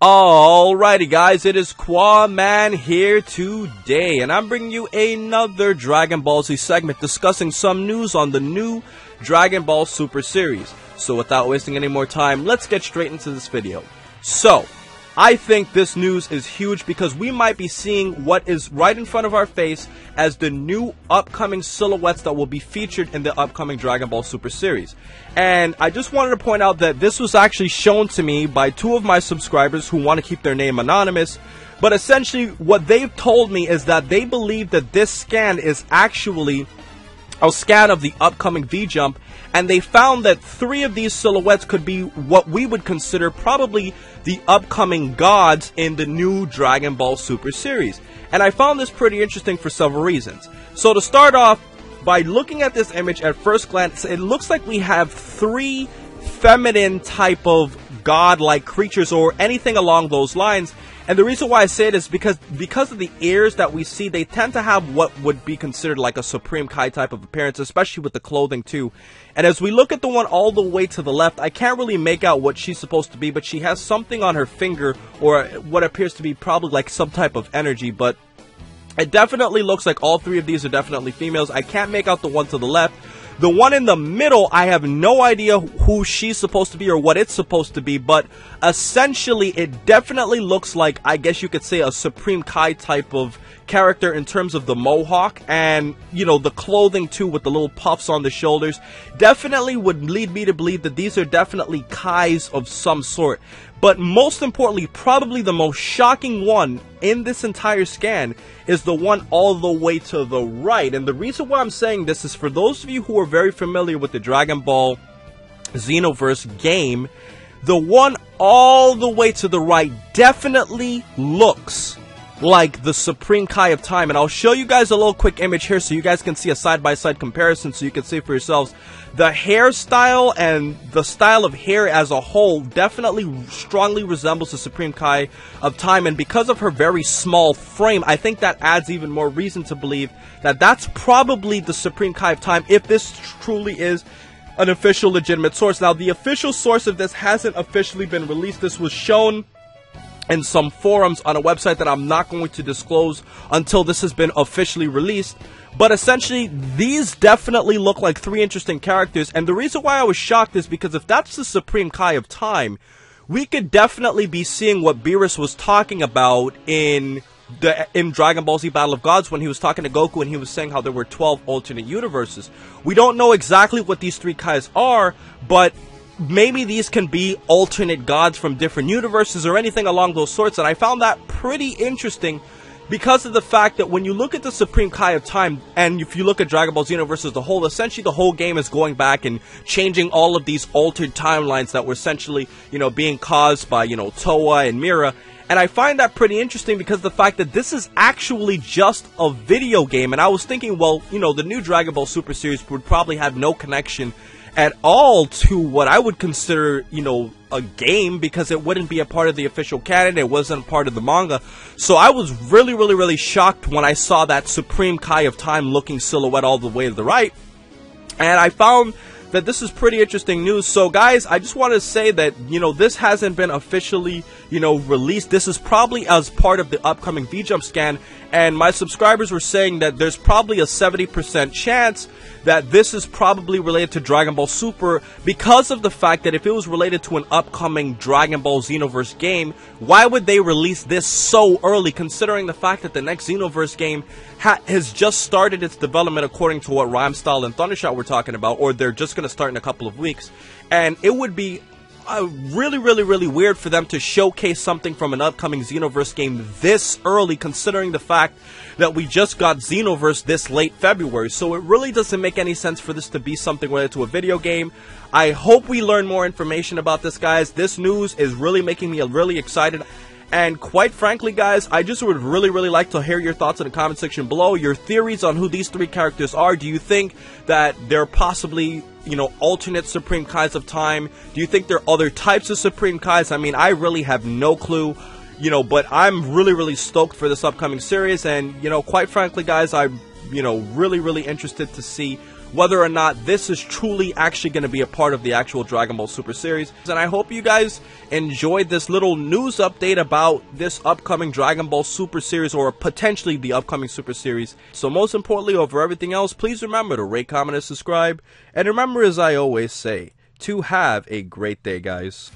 Alrighty guys, it is Qaaman here today, and I'm bringing you another Dragon Ball Z segment discussing some news on the new Dragon Ball Super series. So without wasting any more time, let's get straight into this video. So, I think this news is huge because we might be seeing what is right in front of our face as the new upcoming silhouettes that will be featured in the upcoming Dragon Ball Super series. And I just wanted to point out that this was actually shown to me by two of my subscribers who want to keep their name anonymous. But essentially what they've told me is that they believe that this scan is actually a scan of the upcoming V-Jump, and they found that 3 of these silhouettes could be what we would consider probably the upcoming gods in the new Dragon Ball Super series. And I found this pretty interesting for several reasons. So to start off, by looking at this image at first glance, it looks like we have 3 feminine type of god-like creatures or anything along those lines. And the reason why I say it is because of the ears that we see, they tend to have what would be considered like a Supreme Kai type of appearance, especially with the clothing too. And as we look at the one all the way to the left, I can't really make out what she's supposed to be, but she has something on her finger, or what appears to be probably like some type of energy, but it definitely looks like all 3 of these are definitely females. I can't make out the one to the left. The one in the middle, I have no idea who she's supposed to be or what it's supposed to be, but essentially it definitely looks like, I guess you could say, a Supreme Kai type of character in terms of the mohawk and, you know, the clothing too with the little puffs on the shoulders. Definitely would lead me to believe that these are definitely Kais of some sort. But most importantly, probably the most shocking one in this entire scan is the one all the way to the right. And the reason why I'm saying this is for those of you who are very familiar with the Dragon Ball Xenoverse game, the one all the way to the right definitely looks like the Supreme Kai of Time. And I'll show you guys a little quick image here so you guys can see a side-by-side comparison so you can see for yourselves. The hairstyle and the style of hair as a whole definitely strongly resembles the Supreme Kai of Time, and because of her very small frame, I think that adds even more reason to believe that that's probably the Supreme Kai of Time if this truly is an official legitimate source. Now, the official source of this hasn't officially been released. This was shown in some forums on a website that I'm not going to disclose until this has been officially released. But essentially, these definitely look like 3 interesting characters, and the reason why I was shocked is because if that's the Supreme Kai of Time, we could definitely be seeing what Beerus was talking about in Dragon Ball Z Battle of Gods when he was talking to Goku and he was saying how there were 12 alternate universes. We don't know exactly what these 3 Kais are, but maybe these can be alternate gods from different universes or anything along those sorts, and I found that pretty interesting because of the fact that when you look at the Supreme Kai of Time, and if you look at Dragon Ball Xenoverse as a whole, essentially the whole game is going back and changing all of these altered timelines that were essentially, you know, being caused by, you know, Towa and Mira. And I find that pretty interesting because of the fact that this is actually just a video game, and I was thinking, well, you know, the new Dragon Ball Super series would probably have no connection at all to what I would consider, you know, a game, because it wouldn't be a part of the official canon, it wasn't part of the manga. So I was really shocked when I saw that Supreme Kai of Time looking silhouette all the way to the right, and I found that this is pretty interesting news. So guys, I just want to say that, you know, this hasn't been officially, you know, released. This is probably as part of the upcoming V-Jump scan, and my subscribers were saying that there's probably a 70% chance that this is probably related to Dragon Ball Super because of the fact that if it was related to an upcoming Dragon Ball Xenoverse game, why would they release this so early, considering the fact that the next Xenoverse game has just started its development according to what Rhymestyle and Thundershot were talking about, or they're just going to start in a couple of weeks. And it would be really weird for them to showcase something from an upcoming Xenoverse game this early, considering the fact that we just got Xenoverse this late February. So it really doesn't make any sense for this to be something related to a video game. I hope we learn more information about this, guys. This news is really making me really excited. And quite frankly, guys, I just would really like to hear your thoughts in the comment section below. Your theories on who these 3 characters are. Do you think that they're possibly, you know, alternate Supreme Kais of Time? Do you think there are other types of Supreme Kais? I mean, I really have no clue, you know, but I'm really stoked for this upcoming series. And, you know, quite frankly, guys, I'm, you know, really interested to see whether or not this is truly actually going to be a part of the actual Dragon Ball Super series. And I hope you guys enjoyed this little news update about this upcoming Dragon Ball Super series, or potentially the upcoming Super series. So most importantly, over everything else, please remember to rate, comment, and subscribe. And remember, as I always say, to have a great day, guys.